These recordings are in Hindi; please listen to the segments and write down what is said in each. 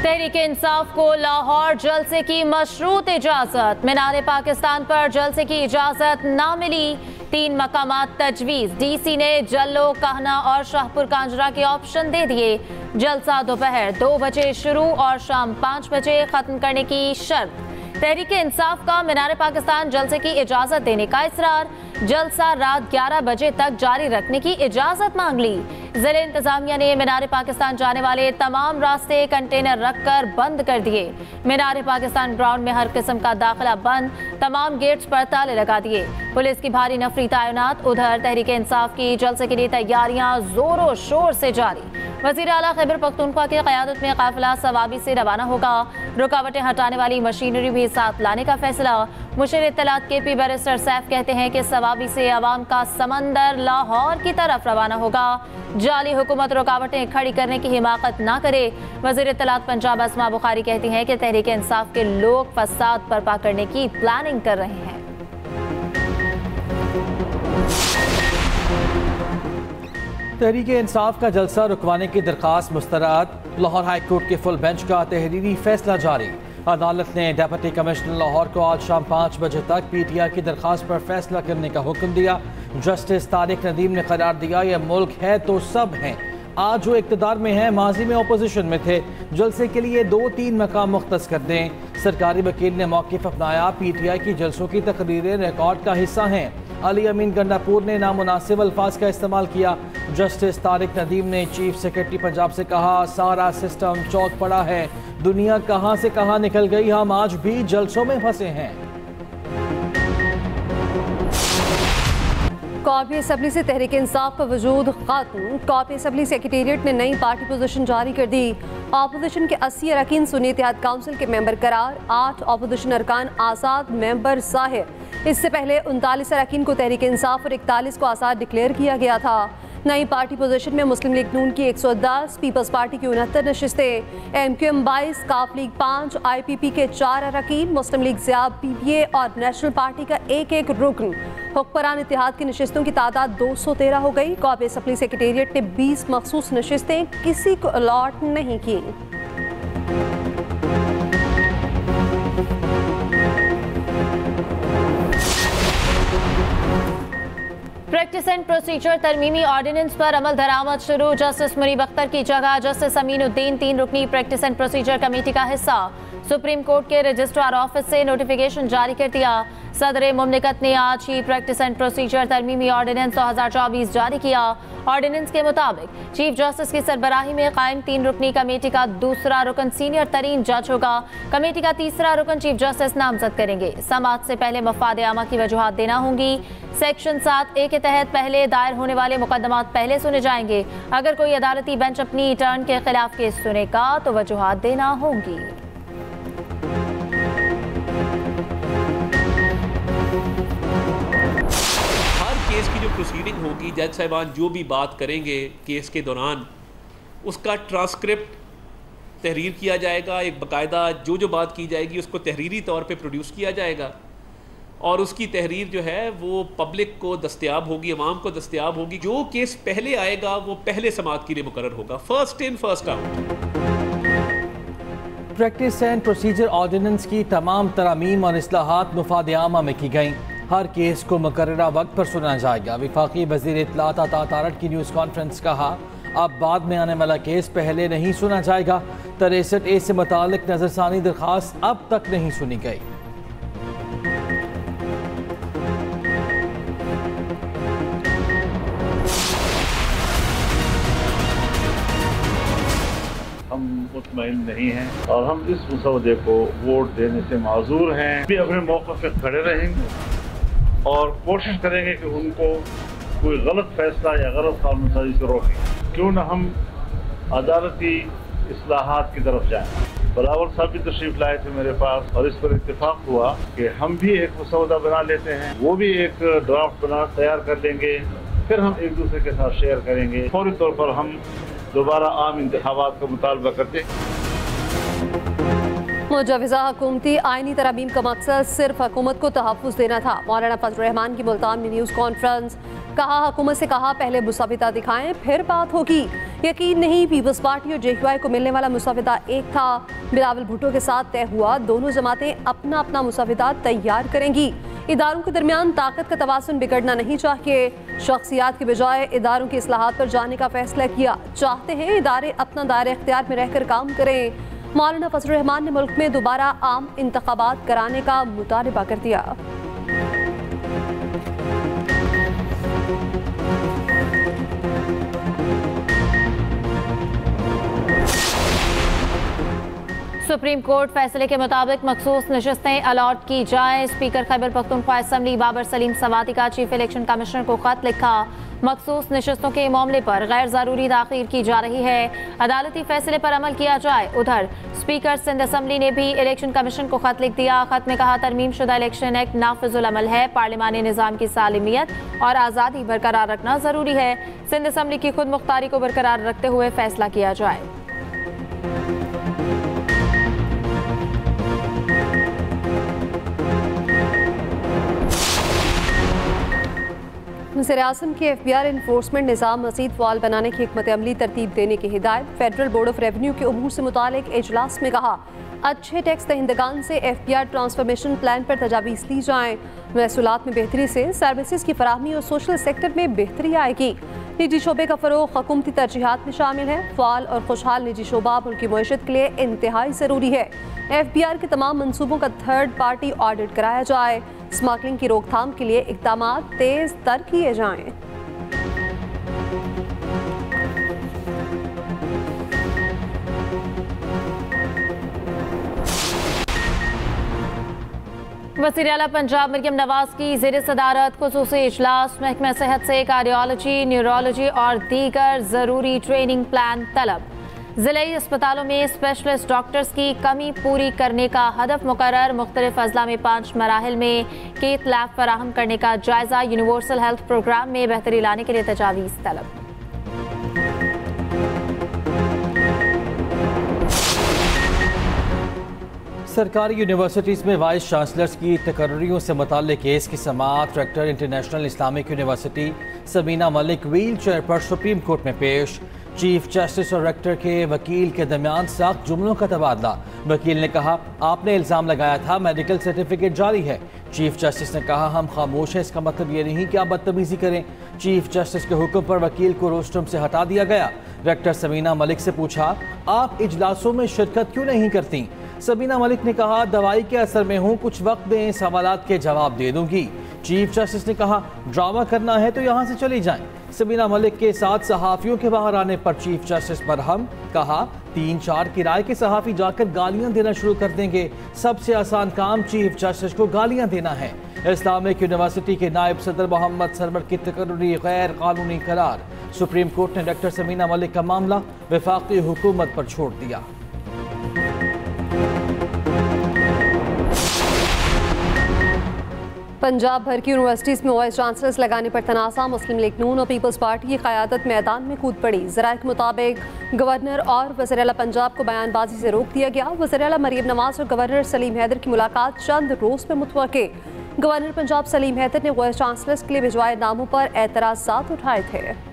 तहरीक-ए-इंसाफ को लाहौर जलसे की मशरूत इजाजत। मीनार पाकिस्तान पर जलसे की इजाजत ना मिली। 3 मकामात तजवीज़। डीसी ने जल्लो, कहना और शाहपुर कांजरा के ऑप्शन दे दिए। जलसा दोपहर 2 बजे शुरू और शाम 5 बजे खत्म करने की शर्त। तहरीक-ए-इंसाफ का मीनार पाकिस्तान जलसे की इजाजत देने का इसरार। जलसा रात 11 बजे तक जारी रखने की इजाजत मांग ली। जिले इंतजामिया ने मीनार पाकिस्तान जाने वाले तमाम रास्ते कंटेनर रखकर बंद कर दिए। मीनार पाकिस्तान ग्राउंड में हर किस्म का दाखिला बंद, तमाम गेट्स पर ताले लगा दिए। पुलिस की भारी नफरी तैनात। उधर तहरीक-ए-इंसाफ की जलसे के लिए तैयारियां जोरों शोर से जारी। वज़ीर आला खैबर पख्तूनख्वा की क़यादत में काफिला सवाबी से रवाना होगा। रुकावटें हटाने वाली मशीनरी भी साथ लाने का फैसला। मुशीर इत्तलात KP बैरिस्टर सैफ कहते हैं कि सवाबी से अवाम का समंदर लाहौर की तरफ रवाना होगा। जाली हुकूमत रुकावटें खड़ी करने की हिमाकत ना करे। वज़ीर इत्तलात पंजाब अस्मा बुखारी कहती हैं कि तहरीक-ए-इंसाफ के लोग फसाद बर्पा करने की प्लानिंग कर रहे हैं। तहरीक-ए-इंसाफ का जलसा रुकवाने की दरखास्त मुस्तरद। लाहौर हाई कोर्ट के फुल बेंच का तहरीरी फैसला जारी। अदालत ने डिप्टी कमिश्नर लाहौर को आज शाम 5 बजे तक PTI की दरखास्त पर फैसला करने का हुक्म दिया। जस्टिस तारिक नदीम ने करार दिया, यह मुल्क है तो सब हैं। आज वो इक़्तिदार में हैं, माजी में अपोजिशन में थे। जलसे के लिए 2-3 मकाम मुख्तस कर दें। सरकारी वकील ने मौक़िफ़ अपनाया। PTI की जलसों की तकरीरें रिकॉर्ड का हिस्सा हैं। अली अमीन गंडापुर ने नामुनासिब अल्फाज का इस्तेमाल किया। जस्टिस तारिक नदीम ने चीफ सेक्रेटरी पंजाब से कहा, सारा सिस्टम चौक पड़ा है, दुनिया कहां से कहां निकल गई, हम आज भी जलसों में फंसे हैं। कौमी असम्बली से तहरीक इंसाफ का वजूद खत्म। कौमी असम्बली सेक्रेटेरिएट ने नई पार्टी पोजीशन जारी कर दी। अपोजिशन के 80 अरकान सुन्नी इत्तेहाद काउंसिल के मेंबर करार। 8 अपोजिशन अरकान आज़ाद मेंबर ज़ाहिर। इससे पहले 39 अरकान को तहरीक इंसाफ और 41 को आज़ाद डिक्लेयर किया गया था। नई पार्टी पोजीशन में मुस्लिम लीग नून की 110, पीपल्स पार्टी की 69 नशिस्तें, MQM 22, काफ लीग 5, IPP के 4 अरकान, मुस्लिम लीग ज़ियाब, PPA और नेशनल पार्टी का 1-1 रुकन। हुक्मरान इत्तेहाद की नशिस्तों की तादाद 213 हो गई। कौमी असम्बली सेक्रेटेरिएट ने 20 मखसूस नशिस्तें किसी को अलॉट नहीं की। प्रैक्टिस एंड प्रोसीजर तरमीमी ऑर्डिनेंस पर अमल दरामद शुरू। जस्टिस मुनीब अख्तर की जगह जस्टिस अमीनुद्दीन 3 रुकनी प्रैक्टिस एंड प्रोसीजर कमेटी का हिस्सा। सुप्रीम कोर्ट के रजिस्ट्रार ऑफिस से नोटिफिकेशन जारी कर दिया। सदर मुमलिकत ने आज ही प्रैक्टिस एंड प्रोसीजर तरमीमी ऑर्डिनेंस 2024 जारी किया। ऑर्डिनेंस के मुताबिक चीफ जस्टिस की सरबराही में कायम 3 रुकनी कमेटी का दूसरा रुकन सीनियर तरीन जज होगा। कमेटी का तीसरा रुकन चीफ जस्टिस नामजद करेंगे। समाअत से पहले मफाद आमा की वजूहात देना होंगी। सेक्शन 7A के तहत पहले दायर होने वाले मुकदमात पहले सुने जाएंगे। अगर कोई अदालती बेंच अपनी टर्न के खिलाफ केस सुनेगा तो वजूहात देना होंगी। केस की जो प्रोसीडिंग होगी, जज साहिबान जो भी बात करेंगे केस के दौरान, उसका ट्रांसक्रिप्ट तहरीर किया जाएगा। एक बाकायदा जो बात की जाएगी उसको तहरीरी तौर पे प्रोड्यूस किया जाएगा और उसकी तहरीर जो है वो पब्लिक को दस्तयाब होगी, अवाम को दस्तयाब होगी। जो केस पहले आएगा वो पहले समाअत के लिए मुकर्रर होगा। First in first out. Practice and procedure ordinance की तमाम तरामीम और इस्लाहात मुफाद आमा में की गई। हर केस को मुकर्ररा वक्त पर सुना जाएगा। वफाकी वज़ीर इत्तलात अता तारड़ की न्यूज़ कॉन्फ्रेंस कहा, अब बाद में आने वाला केस पहले नहीं सुना जाएगा। 63A से मुतालिक नजरसानी दरखास्त अब तक नहीं सुनी गई। हम मुतमईन नहीं हैं और हम इस मसौदे को वोट देने से माजूर हैं। भी अपने मौक़िफ़ पे खड़े रहेंगे और कोशिश करेंगे कि उनको कोई गलत फैसला या गलत कानूनसाजी से रोकें। क्यों न हम अदालती इस्लाहात की तरफ जाएं। बलावल साहब भी तशरीफ लाए थे मेरे पास और इस पर इत्तेफाक हुआ कि हम भी एक मसौदा बना लेते हैं, वो भी एक ड्राफ्ट तैयार कर लेंगे, फिर हम एक दूसरे के साथ शेयर करेंगे। फौरी तौर पर हम दोबारा आम इंतखाबात का मुतालबा करते। मुजवज़ा हुकूमती आइनी तरमीम का मकसद सिर्फ हुकूमत को तहफ़्फ़ुज़ देना था। मौलाना फजल रहमान की मुल्तान में न्यूज़ कॉन्फ्रेंस। कहा, हुकूमत से कहा पहले मुसविदा दिखाएं फिर बात होगी। यकीन नहीं, पीपल्स पार्टी और JQI को मिलने वाला मुसविदा एक था। बिलावल भुट्टो के साथ तय हुआ, दोनों जमातें अपना अपना मुसविदात तैयार करेंगी। इदारों के दरमियान ताकत का तवाज़ुन बिगड़ना नहीं चाहिए। शख्सियात के बजाय इदारों की इस्लाहात पर जाने का फैसला किया। चाहते हैं इदारे अपना दायरे इख्तियार में रहकर काम करें। मौलाना फजलुर रहमान ने मुल्क में दोबारा आम इंतखाबात कराने का मुतालबा कर दिया। सुप्रीम कोर्ट फैसले के मुताबिक मखसूस नशस्तें अलॉट की जाएं। स्पीकर खैबर पख्तूनख्वा असम्बली बाबर सलीम सवाती का चीफ इलेक्शन कमिश्नर को खत लिखा। मखसूस नशस्तों के मामले पर गैर ज़रूरी ताख़ीर की जा रही है, अदालती फैसले पर अमल किया जाए। उधर स्पीकर सिंध असम्बली ने भी इलेक्शन कमीशन को खत लिख दिया। खत में कहा, तरमीम शुदा इलेक्शन एक्ट नाफिजुल अमल है, पार्लिमानी निज़ाम की सालिमियत और आज़ादी बरकरार रखना ज़रूरी है। सिंध असम्बली की खुद मुख्तारी को बरकरार रखते हुए फैसला किया जाए। वज़ीर-ए-आज़म की FBI इन्फोर्समेंट निज़ाम मज़ीद फ़ाल बनाने की हिकमत अमली तरतीब देने की हिदायत। फेडरल बोर्ड ऑफ रेवेन्यू के उमूर से मुतालिक इजलास में कहा, अच्छे टैक्स दहिंदगान से FBI ट्रांसफॉर्मेशन प्लान पर तजावीज़ ली जाएँ। महसूलात में बेहतरी से सर्विसेज की फराहमी और सोशल सेक्टर में बेहतरी आएगी। निजी शोबे का फ़रोग़ हुकूमती तरजीहात में शामिल है। फ़ाल और खुशहाल निजी शोबा मुल्क की मईशत के लिए इंतहाई ज़रूरी है। FBI के तमाम मनसूबों का थर्ड पार्टी ऑडिट कराया जाए। स्मगलिंग की रोकथाम के लिए इक़दाम तेज़ तर किए जाएँ। वज़ीर-ए-आला पंजाब मरियम नवाज की ज़ेर सदारत खुसूसी इजलास। महकमा सेहत से कार्डियोलॉजी, न्यूरोलॉजी और दीगर ज़रूरी ट्रेनिंग प्लान तलब। ज़िले अस्पतालों में स्पेशलिस्ट डॉक्टर्स की कमी पूरी करने का हदफ मुकर्रर। मुख्तलिफ अज़ला में 5 मराहिल में केथ लैब फराहम करने का जायज़ा। यूनिवर्सल हेल्थ प्रोग्राम में बेहतरी लाने के लिए तजावीज़ तलब। सरकारी यूनिवर्सिटीज़ में वाइस चांसलर्स की तकर्रियों से मुताल्लिक केस की समाअत rector International Islamic University Sabina Malik wheelchair पर सुप्रीम कोर्ट में पेश। चीफ जस्टिस और रेक्टर के वकील के दरमियान सख्त जुमलों का तबादला। वकील ने कहा, आपने इल्ज़ाम लगाया था मेडिकल सर्टिफिकेट जारी है। चीफ जस्टिस ने कहा, हम खामोश हैं, इसका मतलब ये नहीं कि आप बदतमीजी करें। चीफ जस्टिस के हुक्म पर वकील को रोस्ट्रम से हटा दिया गया। रेक्टर सबीना मलिक से पूछा, आप इजलासों में शिरकत क्यों नहीं करती? सबीना मलिक ने कहा, दवाई के असर में हूँ, कुछ वक्त दें, सवालात के जवाब दे दूंगी। चीफ जस्टिस ने कहा, ड्रामा करना है तो यहाँ से चली जाएं। सबीना मलिक के साथ सहाफ़ियों के बाहर आने पर चीफ जस्टिस बरहम। कहा, 3-4 किराए के सहाफ़ी जाकर गालियां देना शुरू कर देंगे। सबसे आसान काम चीफ जस्टिस को गालियां देना है। इस्लामिक यूनिवर्सिटी के नायब सदर मोहम्मद सरवर की तकर्री गैर कानूनी करार। सुप्रीम कोर्ट ने डॉक्टर सबीना मलिक का मामला वफाकी हुकूमत पर छोड़ दिया। पंजाब भर की यूनिवर्सिटीज़ में वाइस चांसलर्स लगाने पर तनाज़ा। मुस्लिम लीग नून और पीपल्स पार्टी की क़यादत मैदान में कूद पड़ी। ज़राए के मुताबिक गवर्नर और वज़ीर-ए-आला पंजाब को बयानबाजी से रोक दिया गया। वज़ीर-ए-आला मरियम नवाज और गवर्नर सलीम हैदर की मुलाकात चंद रोज़ में मुतवक्के। गवर्नर पंजाब सलीम हैदर ने वाइस चांसलर्स के लिए भिजवाए नामों पर एतराज़ात उठाए थे।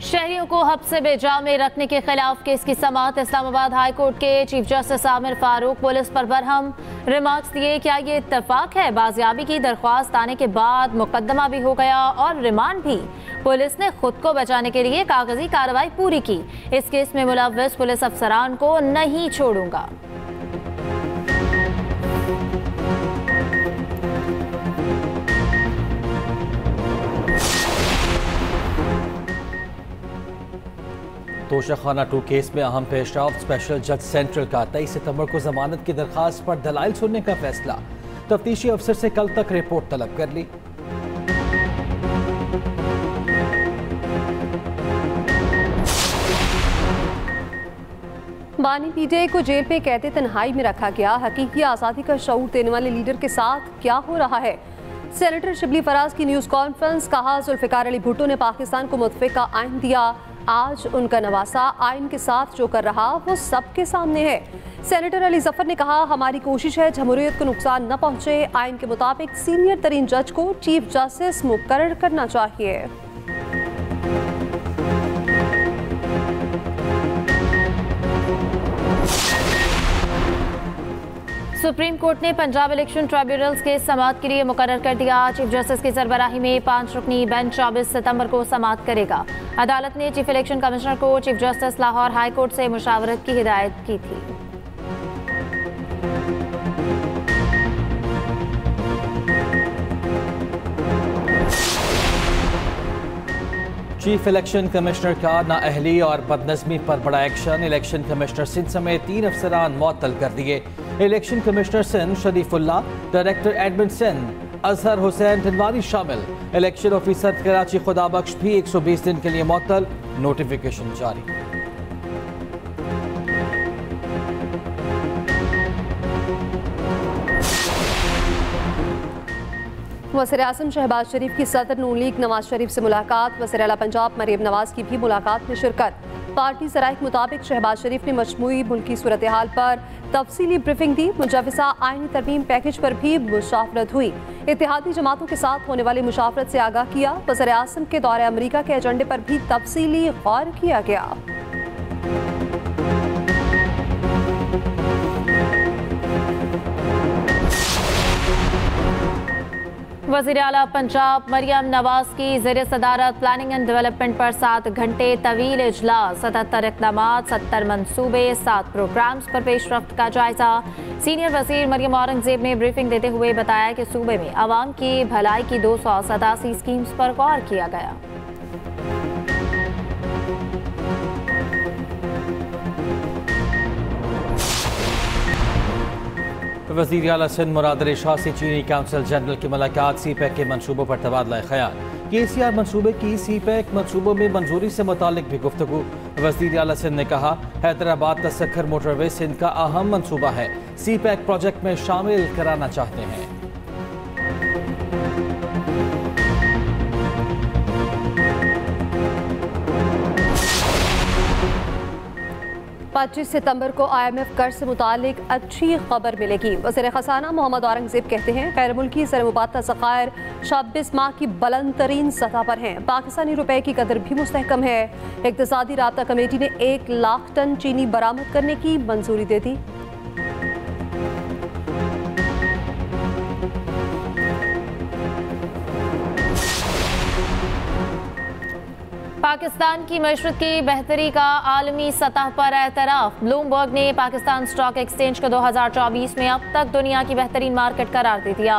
शहरियों को हब्से बेजा में रखने के खिलाफ केस की समाअत। इस्लामाबाद हाई कोर्ट के chief justice Aamir Farooq police पर बरहम। रिमार्क्स दिए, क्या ये इत्तेफाक है? बाजियाबी की दरख्वास्त आने के बाद मुकदमा भी हो गया और रिमांड भी। पुलिस ने खुद को बचाने के लिए कागजी कार्रवाई पूरी की। इस केस में मुलव्वस पुलिस अफसरान को नहीं छोड़ूंगा। तोशाखाना 2 केस में अहम पेशरफ। स्पेशल जज सेंट्रल का 23 सितंबर को जमानत की दरखास्त पर दलाइल सुनने का फैसला। तफ्तीशी अफसर से कल तक रिपोर्ट तलब कर ली। बानी पीटीआई को जेल पे कहते तन्हाई में रखा गया। हकीकी आज़ादी का शऊर देने वाले लीडर के साथ क्या हो रहा है? सेनेटर शिबली फराज की न्यूज़ कॉन्फ्रेंस, कहा जुल्फिकार अली भुट्टो ने पाकिस्तान को मुतफ़िका आइन दिया, आज उनका नवासा आइन के साथ जो कर रहा वो सबके सामने है। सेनेटर अली जफर ने कहा, हमारी कोशिश है जमहूरियत को नुकसान न पहुंचे, आइन के मुताबिक सीनियर तरीन जज को चीफ जस्टिस मुकर्रर करना चाहिए। सुप्रीम कोर्ट ने पंजाब इलेक्शन ट्राइब्यूनल्स के समाअत के लिए मुकर्रर कर दिया। चीफ जस्टिस की सरबराही में 5 रुकनी बेंच 24 सितंबर को समाअत करेगा। अदालत ने चीफ इलेक्शन कमिश्नर को chief justice Lahore high court से मुशावरत की हिदायत की थी। चीफ इलेक्शन कमिश्नर का नाअहली और बदनज़मी पर बड़ा एक्शन। इलेक्शन कमिश्नर सिंध समेत 3 अफसरान मुअत्तल कर दिए। Election commissioner Sindh Sharifullah, director admin Sindh Azhar Hussain Tinwari शामिल। इलेक्शन ऑफिसर कराची खुदाबख्श भी 120 दिन के लिए मुअत्तल, नोटिफिकेशन जारी। वज़ीर-ए-आज़म शहबाज शरीफ की सदर नून लीग नवाज शरीफ से मुलाकात। वज़ीर आला पंजाब मरीम नवाज की भी मुलाकात में शिरकत। पार्टी ज़राए के मुताबिक शहबाज शरीफ ने मजमूई मुल्की सूरत हाल पर तफसीली ब्रीफिंग दी। मुजव्वज़ा आईनी तरमीम पैकेज पर भी मुशावरत हुई। इत्तेहादी जमातों के साथ होने वाली मुशावरत से आगाह किया। वज़ीर-ए-आज़म के दौरे अमरीका के एजेंडे पर भी तफसीली गौर किया गया। वज़ीर आला पंजाब मरियम नवाज की ज़ेर सदारत प्लानिंग एंड डेवलपमेंट पर 7 घंटे तवील इजलास, 77 इक़दामात, 70 मनसूबे, 7 प्रोग्राम्स पर पेशरफ्त का जायजा। सीनियर वज़ीर मरियम औरंगज़ेब ने ब्रीफिंग देते हुए बताया कि सूबे में आवाम की भलाई की 287 स्कीम्स पर गौर किया गया। वज़ीर आला सिंध मुराद अली शाह से चीनी काउंसिल जनरल की मुलाकात। सीपैक के मनसूबों पर तबादला ख्याल। KCR मनसूबे की सीपैक मनसूबों में मंजूरी से मुतालिक भी गुफ्तगू। वज़ीर आला सिंध ने कहा, हैदराबाद तसक्खर मोटरवे सिंध का अहम मनसूबा है, सीपैक प्रोजेक्ट में शामिल कराना चाहते हैं। 25 सितंबर को IMF कर्ज से मुतालिक अच्छी खबर मिलेगी। वज़ीर ख़ज़ाना मोहम्मद औरंगज़ेब कहते हैं, गैर मुल्की ज़र-ए-मुबादला ज़ख़ायर 26 माह की बुलंद तरीन सतह पर हैं। पाकिस्तानी रुपए की कदर भी मुस्तहकम है। इक़्तिसादी राब्ता कमेटी ने 1 लाख टन चीनी बरामद करने की मंजूरी दे दी। पाकिस्तान की मशरत की बेहतरी का आलमी सतह पर एतराफ़। ब्लूमबर्ग ने पाकिस्तान स्टॉक एक्सचेंज को 2024 में अब तक दुनिया की बेहतरीन मार्केट करार दे दिया।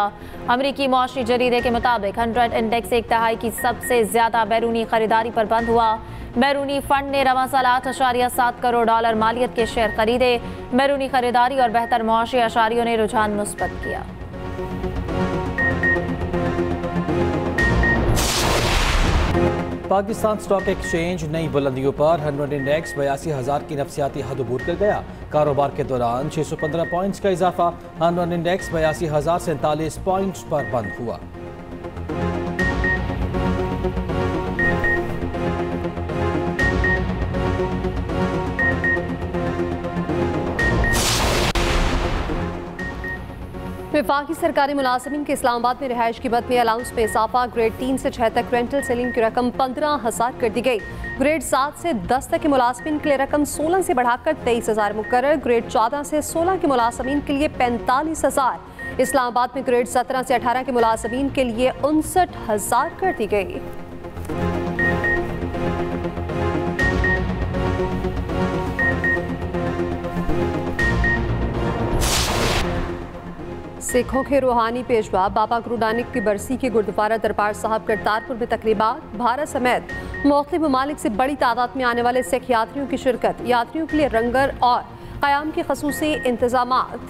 अमरीकी मौशी जरीदे के मुताबिक 100 इंडेक्स 1/3 की सबसे ज्यादा बैरूनी खरीदारी पर बंद हुआ। बैरूनी फंड ने रवां साल 8.7 करोड़ डॉलर मालियत के शेयर खरीदे। बैरूनी खरीदारी और बेहतर मौशी अशारियों ने रुझान मुस्बत किया। पाकिस्तान स्टॉक एक्सचेंज नई बुलंदियों पर। 100 इंडेक्स 82,000 की नफसियाती हद अबूर कर गया। कारोबार के दौरान 615 पॉइंट्स का इजाफा। 100 इंडेक्स 82,047 पॉइंट्स पर बंद हुआ। वफाकी सरकारी मुलाजमीन के इस्लामाबाद में रिहाइश की मद में अलाउंस में इजाफा। ग्रेड 3 से 6 तक रेंटल सेलिंग की रकम 15,000 कर दी गई। ग्रेड 7 से 10 तक के मुलाजमीन के लिए रकम 16 से बढ़ाकर 23,000 मुकर्रर। ग्रेड 14 से 16 के मुलाजमीन के लिए 45,000। इस्लामाबाद में ग्रेड 17 से 18 के मुलाजमीन के लिए 59,000 कर दी गई। सिखों के रूहानी पेशवा बाबा गुरु नानक की बरसी के गुरुद्वारा दरबार साहब करतारपुर में तकरीबात। भारत समेत मुख्तलिफ ममालिक से बड़ी तादाद में आने वाले सिख यात्रियों की शिरकत। यात्रियों के लिए लंगर और क़याम के ख़ुसूसी इंतज़ामात।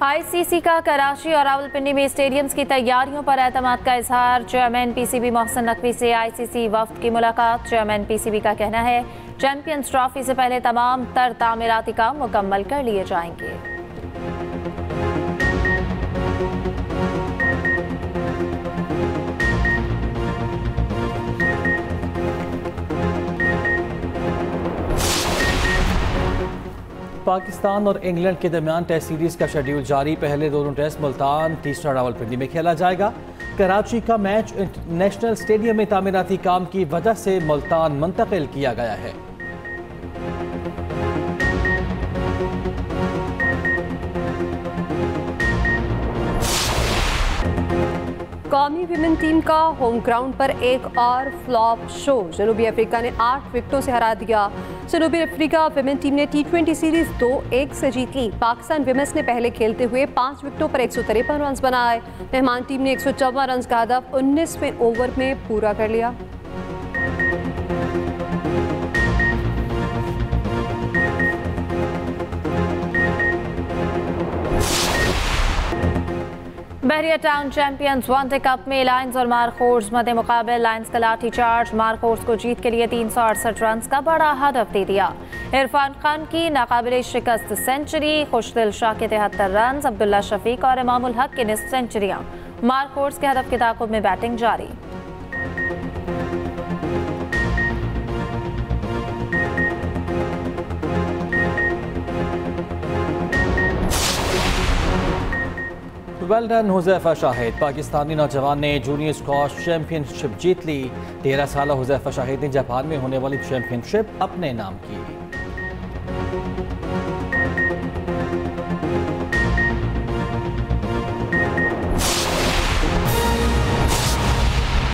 आईसीसी का कराची और रावलपिंडी में स्टेडियम्स की तैयारियों पर एतमाद का इजहार। चेयरमैन पीसीबी मोहसिन नकवी से आईसीसी वफ्द की मुलाकात। चेयरमैन पीसीबी का कहना है चैंपियंस ट्रॉफी से पहले तमाम तर तामीराती काम मुकम्मल कर लिए जाएंगे। पाकिस्तान और इंग्लैंड के दरमियान टेस्ट सीरीज का शेड्यूल जारी। पहले दोनों टेस्ट मुल्तान, तीसरा रावलपिंडी में खेला जाएगा। कराची का मैच नेशनल स्टेडियम में तामीराती काम की वजह से मुल्तान मुंतकिल किया गया है। कौमी विमेन टीम का होम ग्राउंड पर एक और फ्लॉप शो। जनूबी अफ्रीका ने 8 विकेटों से हरा दिया। जनूबी अफ्रीका विमेन टीम ने T20 सीरीज 2-1 से जीत ली। पाकिस्तान विमेंस ने पहले खेलते हुए 5 विकेटों पर 153 रन बनाए। मेहमान टीम ने 154 रन का हदफ 19वें ओवर में पूरा कर लिया। बहरिया टाउन चैंपियंस वनडे कप में लायंस और मारखोर्स मध्य मुकाबले। लायंस का लाठी चार्ज मारखोर्स को जीत के लिए 368 रन का बड़ा हदफ दे दिया। इरफान खान की नाकाबिले शिकस्त सेंचुरी, खुशदिल शाह के 73 रन, अब्दुल्ला शफीक और इमामुल हक की निस्फ सेंचुरियां। मारखोर्स के हदफ के ताकुब में बैटिंग जारी। Well done Huzaifa Shahid. पाकिस्तानी नौजवान ने जूनियर स्क्वॉश चैंपियनशिप जीत ली। 13 साल हुज़ैफा शाहिद ने जापान में होने वाली चैंपियनशिप अपने नाम की।